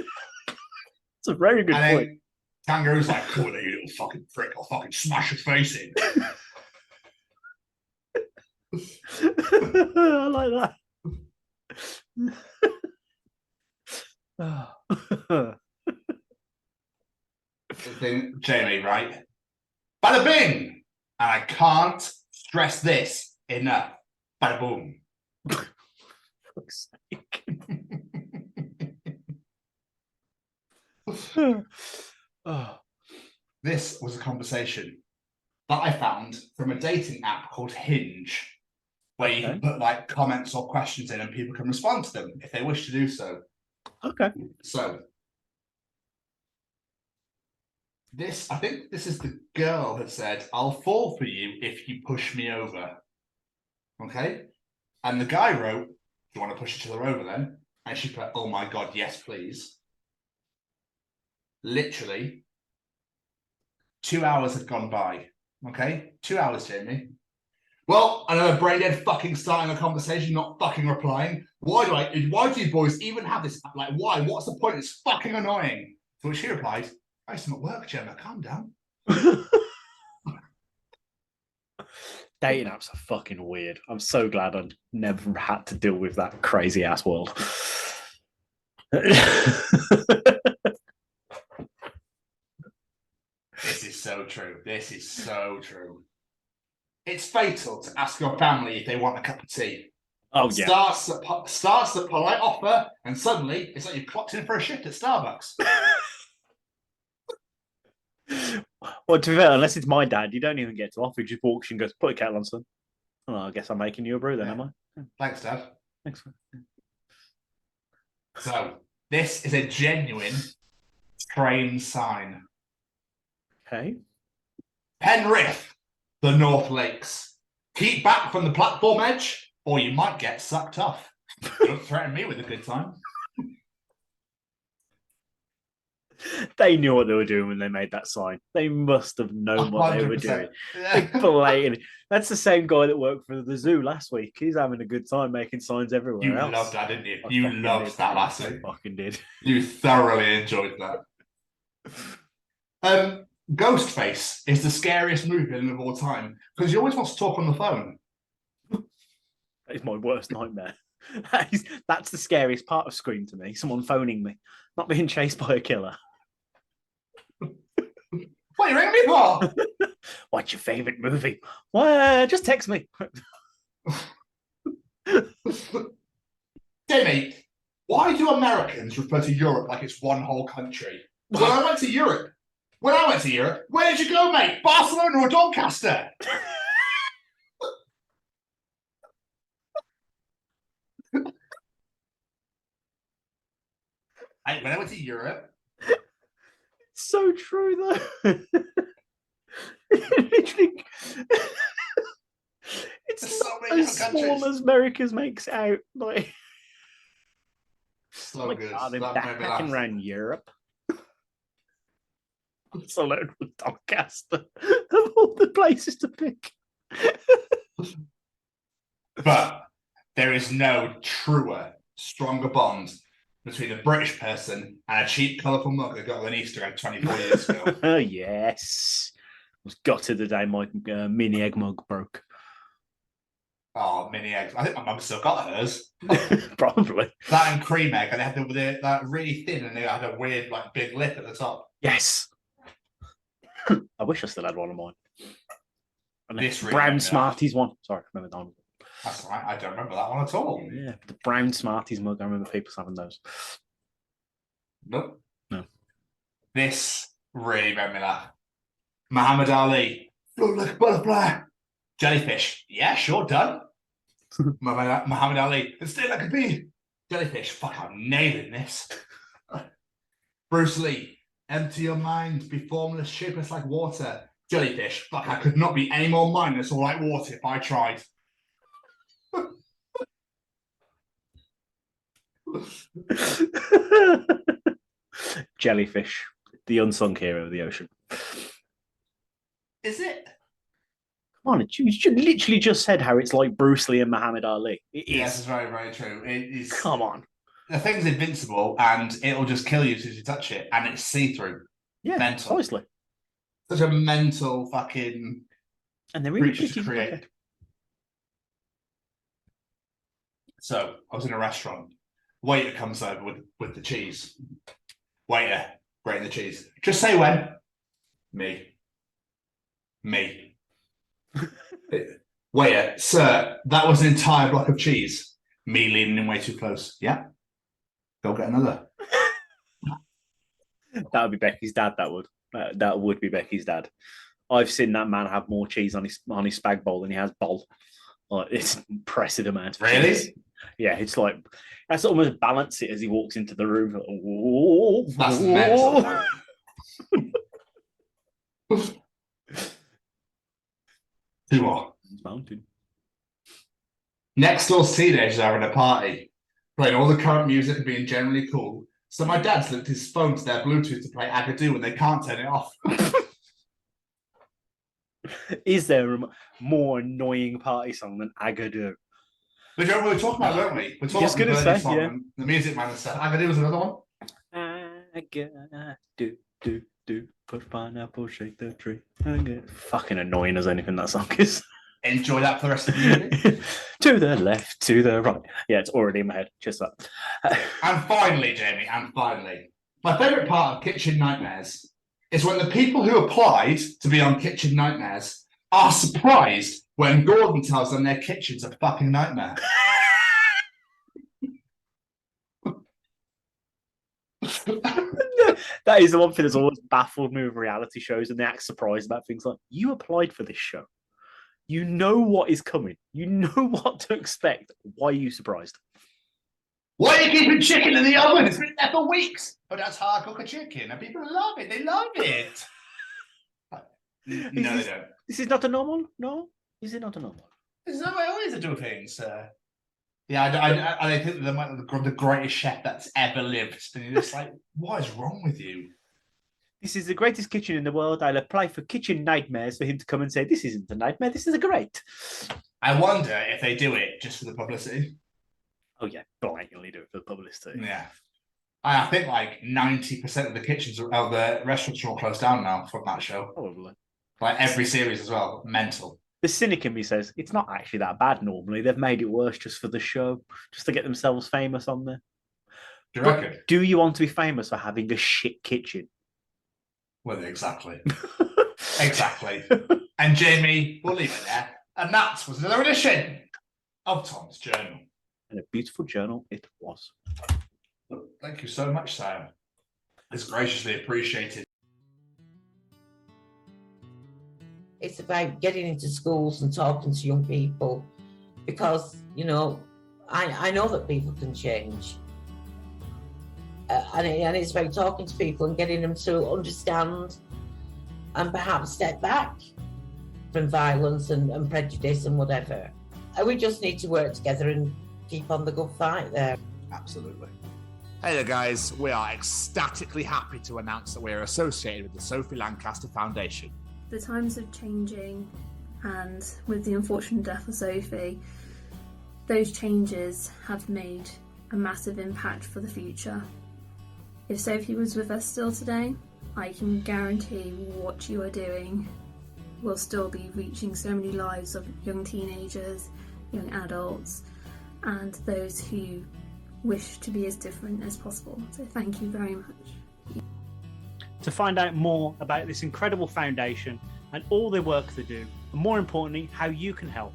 a very good point. Kangaroo's like, come on, you little fucking prick. I'll fucking smash your face in. I like that. Thing, Jamie, right? Bada bing! And I can't stress this enough. Bada boom. Fuck's sake. This was a conversation that I found from a dating app called Hinge, where you can put like comments or questions in and people can respond to them if they wish to do so. Okay. So I think this is the girl that said, I'll fall for you if you push me over. Okay? And the guy wrote, do you want to push each other over then? And she put, oh my God, yes, please. Literally, 2 hours had gone by. Okay? 2 hours, Jamie. Well, another brain dead fucking starting a conversation, not fucking replying. Why do you boys even have this? Like, why? What's the point? It's fucking annoying. To which she replied, I used to at work, Gemma. Calm down. Dating apps are fucking weird. I'm so glad I never had to deal with that crazy ass world. This is so true. This is so true. It's fatal to ask your family if they want a cup of tea. Oh, yeah. Starts at polite offer, and suddenly it's like you've clocked in for a shift at Starbucks. Well, to be fair, unless it's my dad, you don't even get to offer. He just walks and goes, put a kettle on, son. Oh, I guess I'm making you a brew then, am I? Thanks, Dad. Thanks. So, this is a genuine train sign. Okay. Penrith, the North Lakes. Keep back from the platform edge, or you might get sucked off. Don't threaten me with a good time. They knew what they were doing when they made that sign. They must have known what they were 100%. doing. Yeah. Blatantly. That's the same guy that worked for the zoo last week. He's having a good time making signs everywhere You else. loved that, didn't you? I You fucking loved did. that last I week. fucking did. You thoroughly enjoyed that. Ghostface is the scariest movie villain of all time because he always wants to talk on the phone. That is my worst nightmare. That's the scariest part of Scream to me. Someone phoning me, not being chased by a killer. What are you ringing me for? What's your favourite movie? Well, just text me. Demi, why do Americans refer to Europe like it's one whole country? When I went to Europe, where did you go, mate? Barcelona or Doncaster? When I went to Europe, So true, though. Literally, it's There's so not many as different small countries. as America's makes out. Like, so my good. God, they're That made me laugh. backpacking around Europe. It's alone with Doncaster of all the places to pick. But there is no truer, stronger bond between a British person and a cheap, colourful mug that got an Easter egg 24 years ago. Yes. I was gutted the day my mini egg mug broke. Oh, mini eggs. I think my mum still got hers. Probably. That and cream egg, and they had that really thin, and they had a weird, like, big lip at the top. Yes. I wish I still had one of mine. And This really brown made me Smarties one. Sorry, I remember that one. That's all right. I don't remember that one at all. Yeah, the brown Smarties mug. I remember people having those. Nope. No. This really made me laugh. Muhammad Ali. Float like a butterfly. Jellyfish. Yeah, sure, done. Muhammad Ali. And stay like a bee. Jellyfish. Fuck, I'm nailing this. Bruce Lee. Empty your mind. Be formless, shapeless like water. Jellyfish. Fuck, I could not be any more mindless or like water if I tried. Jellyfish, the unsung hero of the ocean. Is it? Come on, you literally just said how it's like Bruce Lee and Muhammad Ali. It is. Yes, it's very, very true. It is. Come on. The thing's invincible and it'll just kill you as soon as you touch it, and it's see-through. Yeah, mental. Honestly. Such a mental fucking and they're really creature to pretty. create. So I was in a restaurant. Waiter comes over with the cheese. Waiter, grating the cheese. Just say when. Me. Waiter, sir, that was an entire block of cheese. Me leaning in way too close. Yeah. Go get another. That would be Becky's dad. That would be Becky's dad. I've seen that man have more cheese on his spag bowl than he has bol. Like, it's an impressive amount of really? Cheese. Yeah, it's like that's almost balance it as he walks into the room. Like, whoa, that's mental. Two more. Mountain. Next door's teenagers are having a party, playing all the current music and being generally cool. So my dad's linked his phone to their Bluetooth to play Agadoo and they can't turn it off. Is there a more annoying party song than Agadoo? But you know what we were talking about, weren't we? We're talking Just gonna about the say, song yeah. and the Music Man and stuff. Agadoo was another one. Agadoo, put pineapple, shake the tree. Fucking annoying as anything that song is. Enjoy that for the rest of the evening. To the left, to the right. Yeah, it's already in my head. Just that. And finally, Jamie, my favourite part of Kitchen Nightmares is when the people who applied to be on Kitchen Nightmares are surprised when Gordon tells them their kitchen's a fucking nightmare. That is the one thing that's always baffled me with reality shows, and they act surprised about things like, you applied for this show. You know what is coming. You know what to expect. Why are you surprised? Why are you keeping chicken in the oven? It's been there for weeks. But that's how I cook a chicken, and people love it. They love it. No, they don't. This is not a normal? No? Is it not a normal? This is the way I always do things. Yeah, I think they're the greatest chef that's ever lived. And you're just like, what is wrong with you? This is the greatest kitchen in the world. I'll apply for Kitchen Nightmares for him to come and say, this isn't a nightmare, this is a great. I wonder if they do it just for the publicity. Oh, yeah, blankly do it for the publicity. Yeah. I think like 90% of the kitchens of the restaurants are all closed down now from that show. Probably. Like every series as well. Mental. The cynic in me says, it's not actually that bad normally. They've made it worse just for the show, just to get themselves famous on there. Do you reckon? Do you want to be famous for having a shit kitchen? Well, exactly. Exactly. And Jamie, we'll leave it there. And that was another edition of Tom's Journal. And a beautiful journal it was. Thank you so much, Sam. It's graciously appreciated. It's about getting into schools and talking to young people because, you know, I know that people can change. and it's about talking to people and getting them to understand and perhaps step back from violence and prejudice and whatever. And we just need to work together and keep on the good fight there. Absolutely. Hey there, guys. We are ecstatically happy to announce that we are associated with the Sophie Lancaster Foundation. The times are changing, and with the unfortunate death of Sophie, those changes have made a massive impact for the future. If Sophie was with us still today, I can guarantee what you are doing will still be reaching so many lives of young teenagers, young adults, and those who wish to be as different as possible. So thank you very much. To find out more about this incredible foundation and all the work they do, and more importantly, how you can help,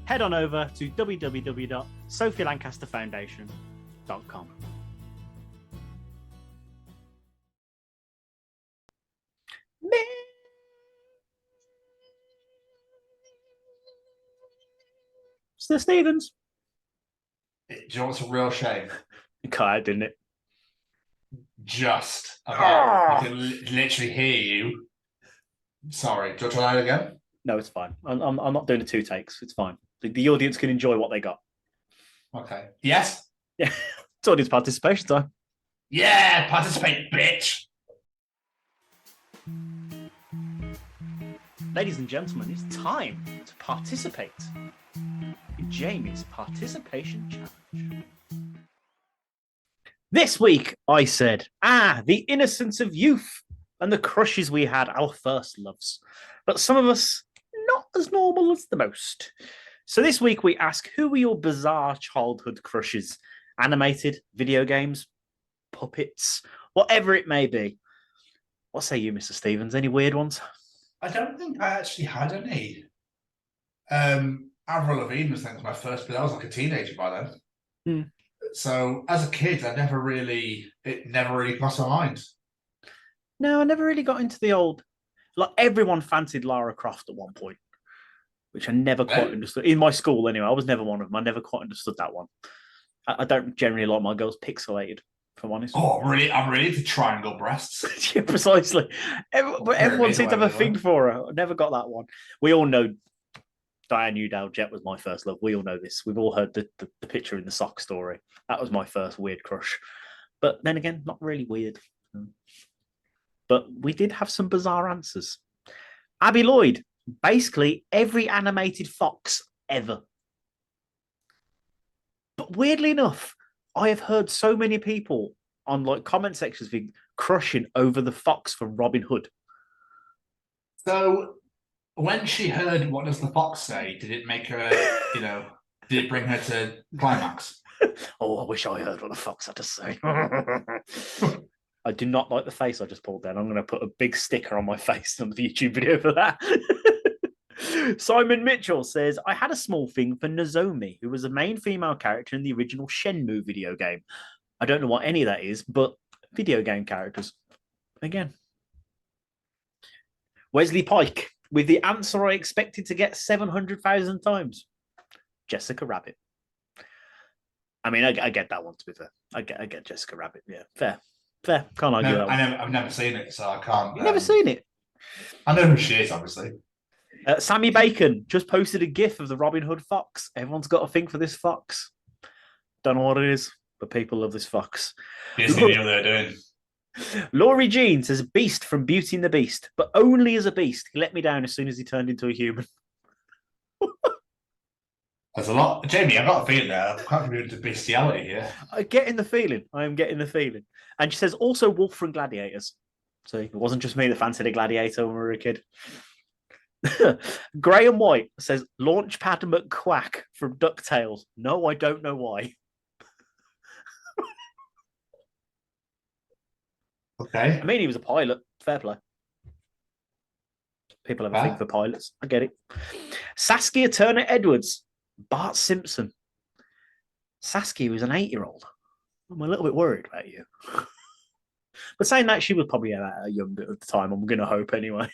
head on over to www.sophielancasterfoundation.com. Mr. Stevens. Do you know what's a real shame? It cut out, didn't it? Just about. I can literally hear you. Sorry. Do you want to try that again? No, it's fine. I'm not doing the 2 takes. It's fine. The audience can enjoy what they got. Okay. Yes? Yeah. It's audience participation time. Yeah, participate, bitch. Ladies and gentlemen, it's time to participate in Jamie's participation challenge. This week, I said, the innocence of youth and the crushes we had, our first loves. But some of us, not as normal as the most. So this week, we ask, who were your bizarre childhood crushes? Animated, video games, puppets, whatever it may be. What say you, Mr. Stevens? Any weird ones? I don't think I actually had any. Avril Lavigne was my first, but I was like a teenager by then. So as a kid, it never really crossed my mind. No, I never really got into the old. Like everyone fancied Lara Croft at one point, which I never quite understood. In my school, anyway, I was never one of them. I never quite understood that one. I don't generally like my girls pixelated, if I'm honest. Oh, really? I'm really into triangle breasts. Yeah, precisely. Everyone seemed to have a thing for her. I never got that one. We all know Diane Udall Jet was my first love. We all know this. We've all heard the picture in the sock story. That was my first weird crush. But then again, not really weird. But we did have some bizarre answers. Abby Lloyd, basically every animated fox ever. But weirdly enough, I have heard so many people on like comment sections being crushing over the fox from Robin Hood. So when she heard what does the fox say, did it make her, did it bring her to climax? Oh, I wish I heard what the fox had to say. I do not like the face I just pulled down. I'm going to put a big sticker on my face on the YouTube video for that. Simon Mitchell says, I had a small thing for Nozomi, who was the main female character in the original Shenmue video game. I don't know what any of that is, but video game characters. Again. Wesley Pike, with the answer I expected to get 700,000 times. Jessica Rabbit. I mean, I get that one, to be fair. I get Jessica Rabbit, yeah. Fair. Can't argue that one. I've never seen it, so I can't. You've never seen it? I know who she is, obviously. Sammy Bacon just posted a GIF of the Robin Hood fox. Everyone's got a thing for this fox. Don't know what it is, but people love this fox. Yes, they know what they're doing. Laurie Jean says Beast from Beauty and the Beast, but only as a beast. He let me down as soon as he turned into a human. There's a lot. Jamie, I've got a feeling there. I'm quite into bestiality here. I'm getting the feeling. And she says also Wolf from Gladiators. So it wasn't just me that fancied a gladiator when we were a kid. Graham White says Launchpad McQuack from DuckTales. No, I don't know why. Okay. I mean, he was a pilot. Fair play. People have a thing for pilots. I get it. Saskia Turner Edwards. Bart Simpson. Saskia was an 8-year-old. I'm a little bit worried about you. But saying that, she was probably young at the time. I'm going to hope anyway.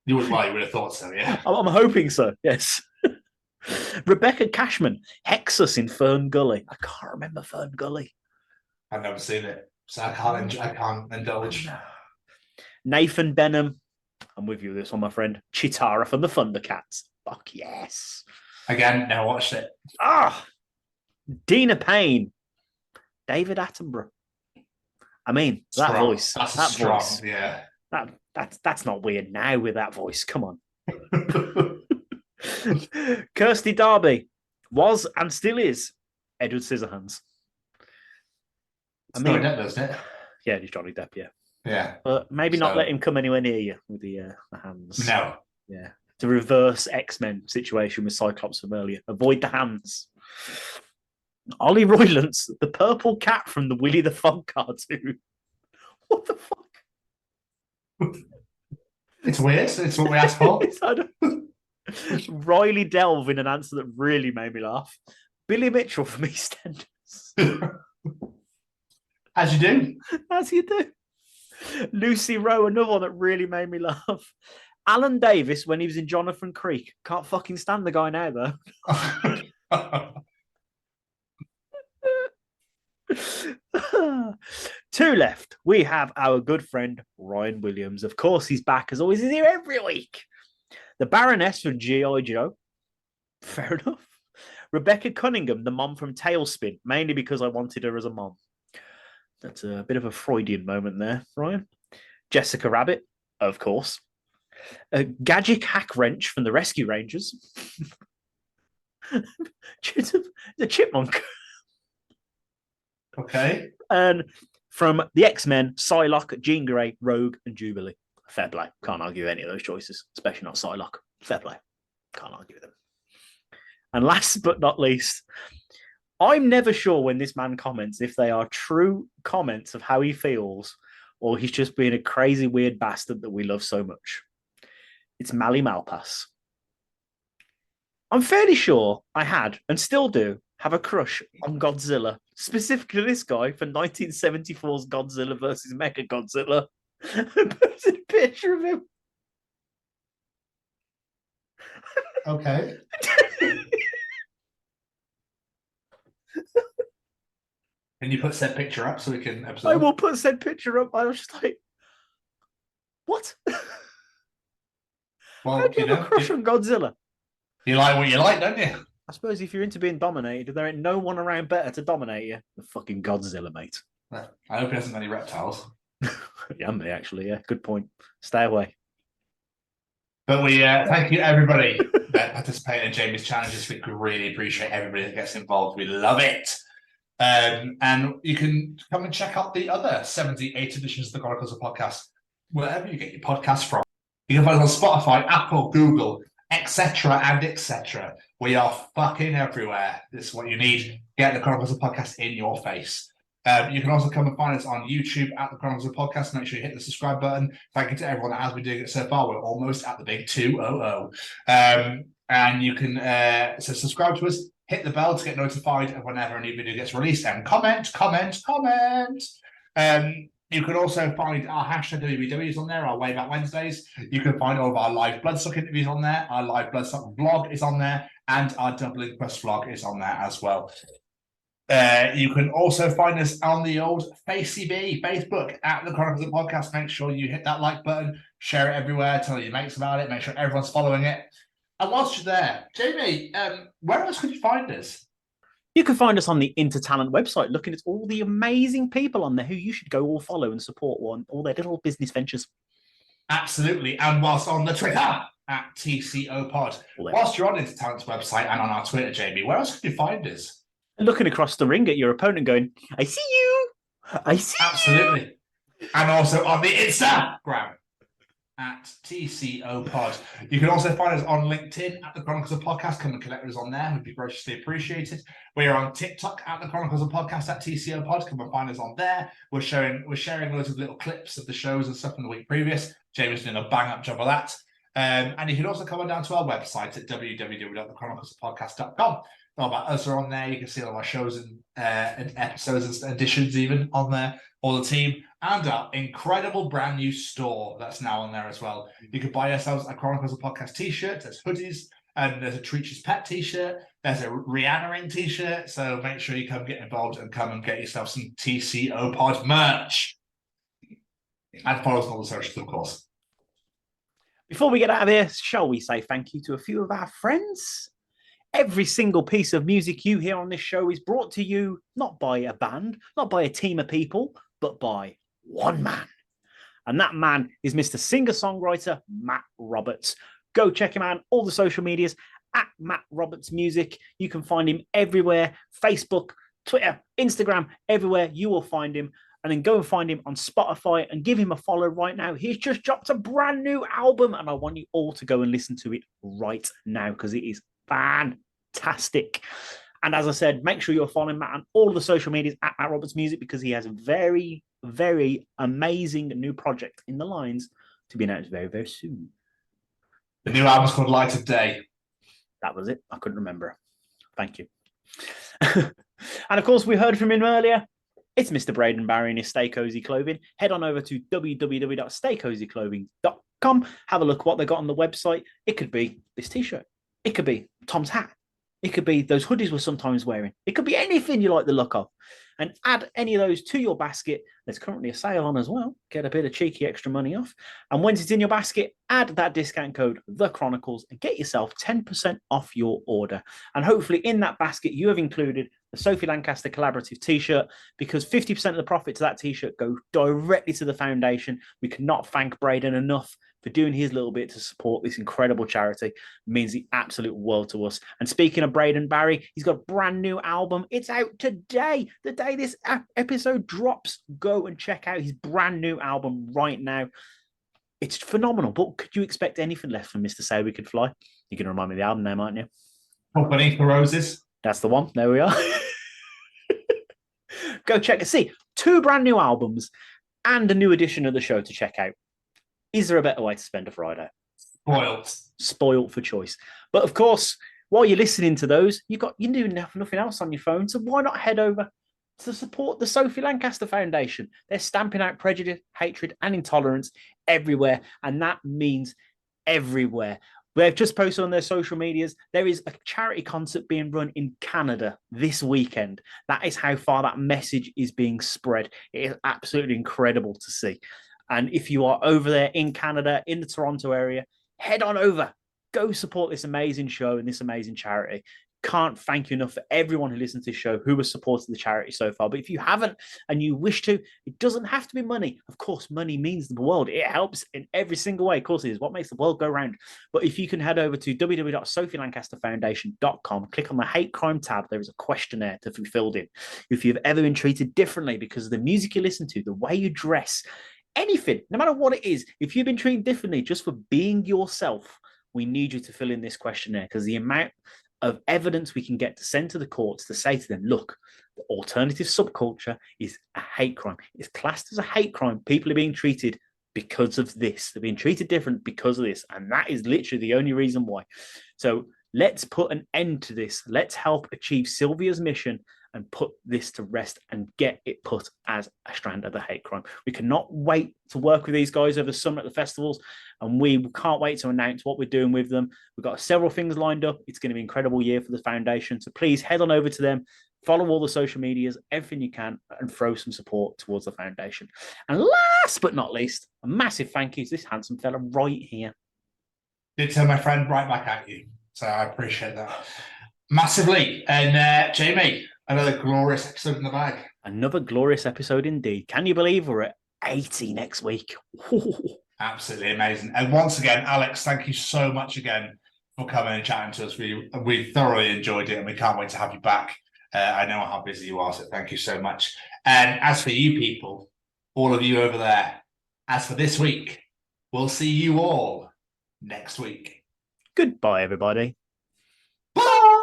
You would have thought so, yeah. I'm hoping so, yes. Rebecca Cashman, Hexus in Fern Gully. I can't remember Fern Gully. I've never seen it, so I can't indulge. Nathan Benham. I'm with you with this one, my friend. Chitara from the Thundercats. Fuck yes. Again, never watched it. Dina Payne. David Attenborough. I mean, that Strong. voice. That's that strong, voice. yeah. That's not weird now with that voice. Come on. Kirsty Darby was and still is Edward Scissorhands. Johnny Depp, doesn't it? Yeah, it's Johnny Depp, yeah. Yeah. But maybe not let him come anywhere near you with the hands. No. Yeah. It's a reverse X-Men situation with Cyclops from earlier. Avoid the hands. Ollie Roylance, the purple cat from the Willy the Fog cartoon. What the fuck? It's weird. It's what we asked for. Riley Delve in an answer that really made me laugh. Billy Mitchell from EastEnders. As you do. As you do. Lucy Rowe, another one that really made me laugh. Alan Davis when he was in Jonathan Creek. Can't fucking stand the guy now, though. Two left. We have our good friend Ryan Williams. Of course, he's back as always. He's here every week. The Baroness from G.I. Joe. Fair enough. Rebecca Cunningham, the mom from Tailspin, mainly because I wanted her as a mom. That's a bit of a Freudian moment there, Ryan. Jessica Rabbit, of course. Gadget Hack Wrench from the Rescue Rangers. The Chipmunk. Okay. And from the X-Men, Psylocke, Jean Grey, Rogue, and Jubilee. Fair play. Can't argue with any of those choices, especially not Psylocke. Fair play. Can't argue with them. And last but not least, I'm never sure when this man comments if they are true comments of how he feels or he's just being a crazy, weird bastard that we love so much. It's Mally Malpass. I'm fairly sure I had, and still do, have a crush on Godzilla. Specifically this guy for 1974's Godzilla versus Mechagodzilla. I posted a picture of him. Okay. Can you put said picture up so we can absorb? I will put said picture up. I was just like, what? Well, How do you have a crush on Godzilla? You like what you like, don't you? I suppose if you're into being dominated, there ain't no one around better to dominate you than fucking Godzilla, mate. I hope he hasn't many reptiles. Yeah, me actually, yeah. Good point. Stay away. But we thank you everybody that participated in Jamie's challenge this week. We really appreciate everybody that gets involved. We love it. And you can come and check out the other 78 editions of the Chronicles of Podcast, wherever you get your podcasts from. You can find us on Spotify, Apple, Google, etc. and etc. We are fucking everywhere. This is what you need. Get the Chronicles of Podcast in your face. You can also come and find us on YouTube at the Chronicles of Podcast. Make sure you hit the subscribe button. Thank you to everyone that has been doing it so far. We're almost at the big 200. And you can so subscribe to us. Hit the bell to get notified of whenever a new video gets released, and comment. You can also find our hashtag WBWs on there, our Way Back Wednesdays. You can find all of our live Bloodsuck interviews on there. Our live Bloodsuck vlog is on there, and our Dublin Quest vlog is on there as well. You can also find us on the old Facebook at the Chronicles of Podcast. Make sure you hit that like button, share it everywhere, tell your mates about it, make sure everyone's following it. And whilst you're there, Jamie, where else could you find us? You can find us on the Intertalent website, looking at all the amazing people on there who you should go all follow and support all their little business ventures. Absolutely. And whilst on the Twitter at TCO Pod. Whilst you're on Intertalent's website and on our Twitter, Jamie, where else could you find us? Looking across the ring at your opponent going, I see you. I see Absolutely. You. And also on the Instagram at TCO Pod. You can also find us on LinkedIn at the Chronicles of Podcast. Come and connect with us on there. We'd be graciously appreciated. We are on TikTok at the Chronicles of Podcast at TCO Pod. Come and find us on there. We're sharing loads of little clips of the shows and stuff from the week previous. Jamie's doing a bang-up job of that. And you can also come on down to our website at www.thechroniclesofpodcast.com. All about us are on there. You can see all of our shows and episodes and editions even on there. All the team. And our incredible brand new store that's now on there as well. You can buy yourselves a Chronicles of Podcast t-shirt. There's hoodies. And there's a Treachings Pet t-shirt. There's a Rihanna ring t-shirt. So make sure you come get involved and come and get yourself some TCO Pod merch. And follow us on all the socials, of course. Before we get out of here, shall we say thank you to a few of our friends? Every single piece of music you hear on this show is brought to you not by a band, not by a team of people, but by one man. And that man is Mr. Singer-songwriter Matt Roberts. Go check him out on all the social medias at Matt Roberts Music. You can find him everywhere, Facebook, Twitter, Instagram, everywhere you will find him. And then go and find him on Spotify and give him a follow right now. He's just dropped a brand new album, and I want you all to go and listen to it right now because it is fantastic. And as I said, make sure you're following Matt on all of the social medias at Matt Roberts Music because he has a very, very amazing new project in the lines to be announced very, very soon. The new album's called Light of Day. That was it. I couldn't remember. Thank you. And of course, we heard from him earlier. It's Mr. Braden Barry and his Stay Cozy Clothing. Head on over to www.staycozyclothing.com. Have a look at what they got on the website. It could be this t-shirt. It could be Tom's hat. It could be those hoodies we're sometimes wearing. It could be anything you like the look of. And add any of those to your basket. There's currently a sale on as well. Get a bit of cheeky extra money off. And once it's in your basket, add that discount code, The Chronicles, and get yourself 10% off your order. And hopefully in that basket, you have included the Sophie Lancaster collaborative t-shirt because 50% of the profit to that t-shirt go directly to the foundation. We cannot thank Braden enough for doing his little bit to support this incredible charity. It means the absolute world to us. And speaking of Braden Barry, he's got a brand new album. It's out today. The day this episode drops, go and check out his brand new album right now. It's phenomenal. But could you expect anything less from Mr. Say We Could Fly? You can remind me of the album name, aren't you? Beneath the Roses. That's the one. There we are. Go check it. See, 2 brand new albums and a new edition of the show to check out. Is there a better way to spend a Friday? Spoiled for choice. But of course, while you're listening to those, you're doing nothing else on your phone. So why not head over to support the Sophie Lancaster Foundation? They're stamping out prejudice, hatred, and intolerance everywhere. And that means everywhere. They've just posted on their social medias, there is a charity concert being run in Canada this weekend. That is how far that message is being spread. It is absolutely incredible to see. And if you are over there in Canada, in the Toronto area, head on over. Go support this amazing show and this amazing charity. Can't thank you enough for everyone who listens to the show, who has supported the charity so far. But if you haven't and you wish to, it doesn't have to be money. Of course, money means the world. It helps in every single way. Of course, it is what makes the world go round. But if you can head over to www.sophielancasterfoundation.com, click on the hate crime tab, there is a questionnaire to be filled in. If you've ever been treated differently because of the music you listen to, the way you dress, anything, no matter what it is, if you've been treated differently just for being yourself, we need you to fill in this questionnaire because the amount of evidence we can get to send to the courts to say to them, look, the alternative subculture is a hate crime. It's classed as a hate crime. People are being treated because of this. They're being treated different because of this. And that is literally the only reason why. So let's put an end to this. Let's help achieve Sylvia's mission and put this to rest and get it put as a strand of the hate crime. We cannot wait to work with these guys over the summer at the festivals, and we can't wait to announce what we're doing with them. We've got several things lined up. It's going to be an incredible year for the foundation. So please head on over to them, follow all the social medias, everything you can, and throw some support towards the foundation. And last but not least, a massive thank you to this handsome fella right here. Did tell my friend right back at you. So I appreciate that massively. And Jamie, another glorious episode in the bag. Another glorious episode indeed. Can you believe we're at 80 next week? Absolutely amazing. And once again, Alex, thank you so much again for coming and chatting to us. We thoroughly enjoyed it and we can't wait to have you back. I know how busy you are, so thank you so much. And as for you people, all of you over there, as for this week, we'll see you all next week. Goodbye, everybody. Bye!